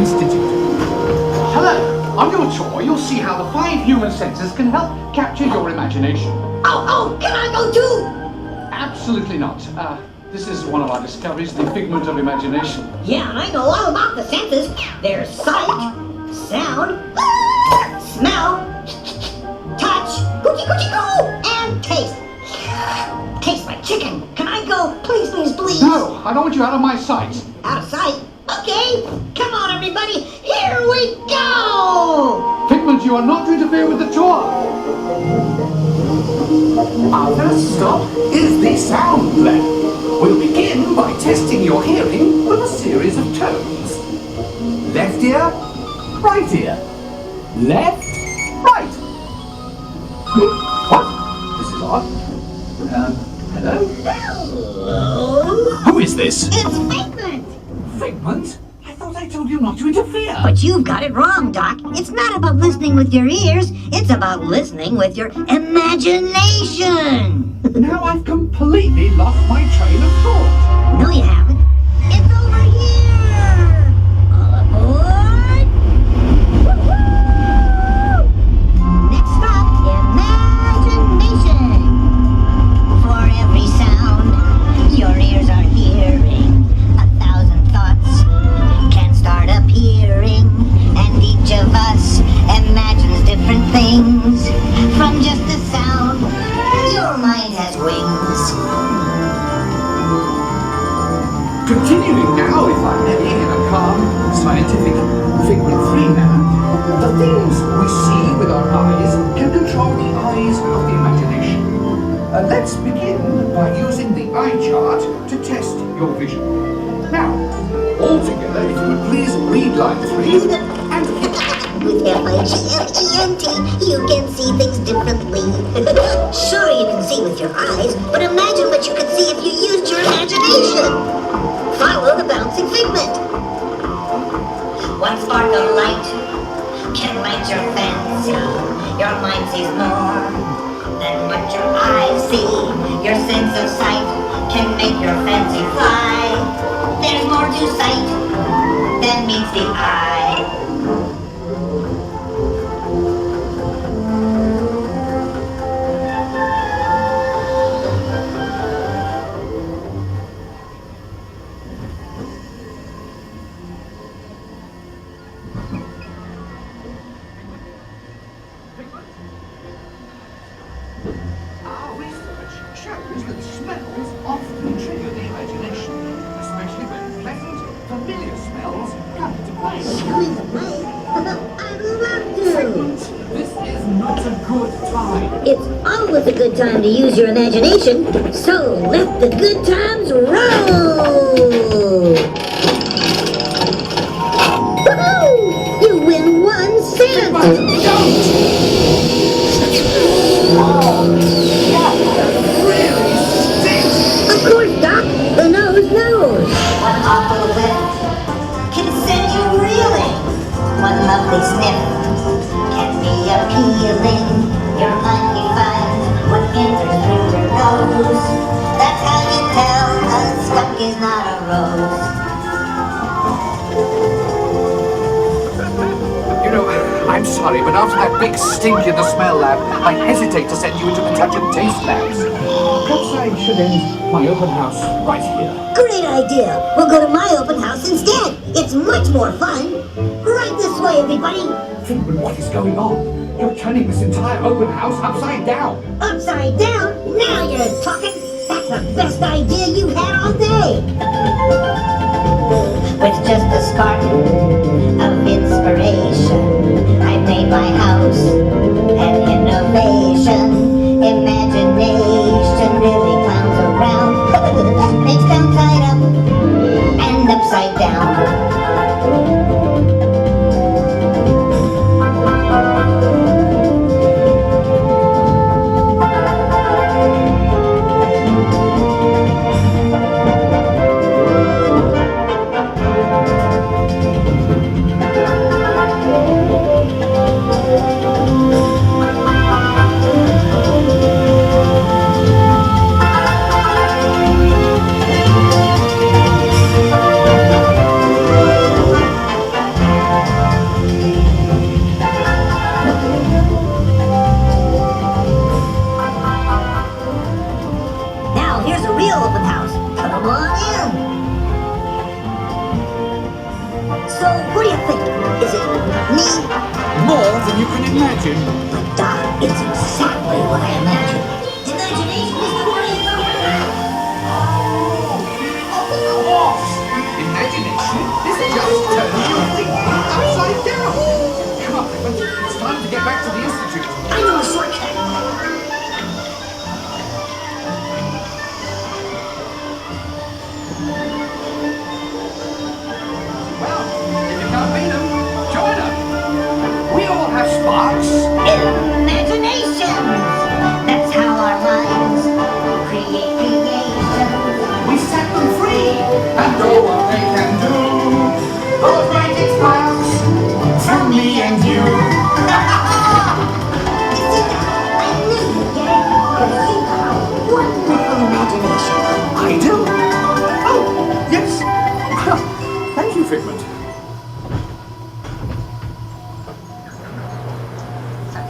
Institute. Hello. On your tour, you'll see how the 5 human senses can help capture your imagination. Oh, can I go too? Absolutely not. This is one of our discoveries, the figment of imagination. Yeah, I know all about the senses. There's sight, sound, smell, touch, coochie coochie coo, and taste. Tastes like chicken. Can I go? Please, please, please. No, I don't want you out of my sight. Out of sight? Okay. Come on, everybody. Here we go. Figment, you are not to interfere with the tour. Our first stop is the sound lab. We'll begin by testing your hearing with a series of tones. Left ear, right ear. Left, right. What? This is odd. Hello? Hello? Who is this? It's Figment. Figment? I thought I told you not to interfere. But you've got it wrong, Doc. It's not about listening with your ears. It's about listening with your imagination. Now I've completely lost my train of thought. No, you haven't. It's over here. All aboard. Woo-hoo! Next stop, imagination. For every sound your ears are hearing, 1,000 thoughts can start appearing, and each of us imagines different things from just a sound. Your mind has wings. Continuing now, if I may, in a calm, scientific, figment-free manner, the things we see with our eyes can control the eyes of the imagination. Let's begin by using the eye chart to test your vision. Now, all together, if you would please read line 3 and... With F-I-G-M-E-N-T, you can see things differently. Sure, you can see with your eyes, but imagine what you could see if you used your imagination. Follow the bouncing figment. One spark of light can light your fancy. Your mind sees more than what your eyes see. Your sense of sight can make your fancy fly. There's more to sight than meets the eye. Our research shows that smells often trigger the imagination, especially when pleasant, familiar smells come into play. Squeeze away? I'd love to. Figment, this is not a good time. It's always a good time to use your imagination, so let the good times roll! Woohoo! You win 1 cent! But don't! Oh, that really stinks! Of course, Doc, the nose knows. One awful whiff can send you reeling. One lovely sniff can be appealing. Your mind defines what enters through your nose. That's how you tell a skunk is not a rose. You know, I'm sorry, but after that big stink in the smell lab, I hesitate to send you into the touch and taste labs. Perhaps I should end my open house right here. Great idea. We'll go to my open house instead. It's much more fun. Right this way, everybody. Figment, what is going on? You're turning this entire open house upside down. Upside down? Now you're talking. That's the best idea you've had all day. With just a spark of inspiration, I made my house an innovation. Imagination really clowns around. Makes downside up and upside down. So, what do you think? Is it me? More than you can imagine. But Doc, it's exactly what I imagined. Imagination is the way to go. What? Imagination is just turning your thinking upside down. Come on, Figment. It's time to get back to the Institute. I know a shortcut. Well, if you can't beat them, join them. We all have sparks. Imagination! That's how our minds create creations. We set them free and know what they can do. Those bright sparks from me and you. I knew you'd get it, because you have a wonderful imagination. I do. Oh, yes. Thank you, Figment.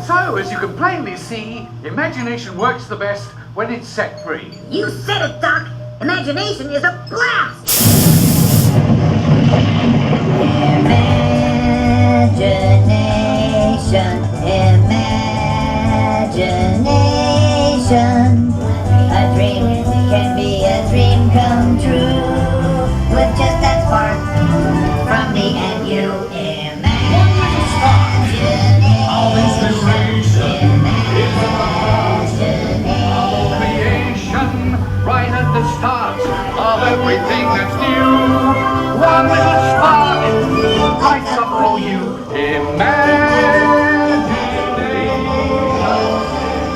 So, as you can plainly see, imagination works the best when it's set free. You said it, Doc. Imagination is a blast. Imagination, imagination. A dream can be a dream come true with just that spark from me and you. Creation, right at the start of everything that's new. One little spark lights up for you. Imagine.